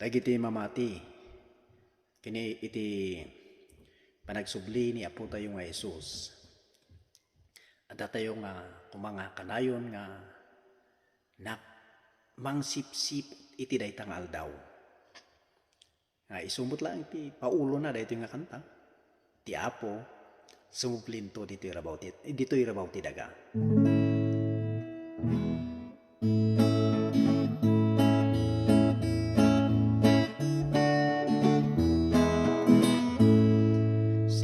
Dagiti mamati, kini iti panagsubli ni Apo tayo nga Jesus. At tayo nga kumanga kanayon nga mangsipsip iti daytang aldaw. Nga isumot lang iti paulo na dayto nga kanta. Ti Apo sumuplinto dito irabaw ti daga.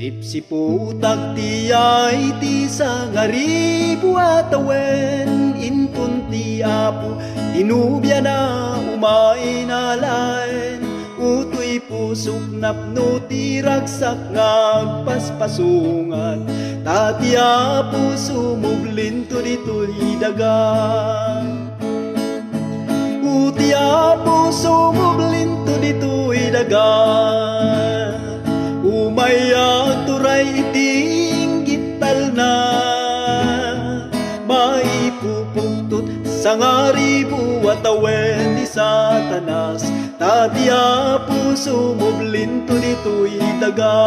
Sipsiputag ti ay ti sangaribu atawen intun ti Apo inubya na umainalain utoy pusok napno ti ragsak ngagpaspasungan tati Apo sumublinto dito'y daga uti Apo sumublinto dito'y daga umayak turay iting gital na maipupuktot sa ngaribu at awen ni Satanas tati Apo sumublinto dito'y daga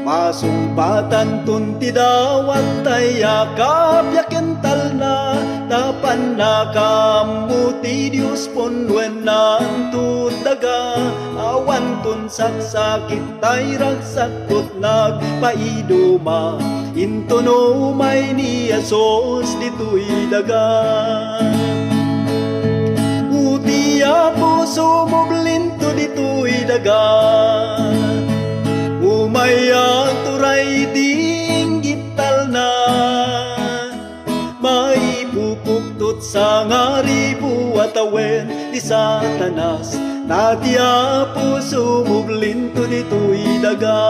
masumpatan tunti dawat tayo kapyakental na tapan na kamuti Diyos ponwen na daga awan tun saksakit tay ragsakot nagpaiduma intono may ni Asos dito'y daga uti Apo sumublinto dito'y daga umayak turay dinggital na maipupuktot sa ngaribu at awen ni Satanas tati Apo sumublinto dito'y daga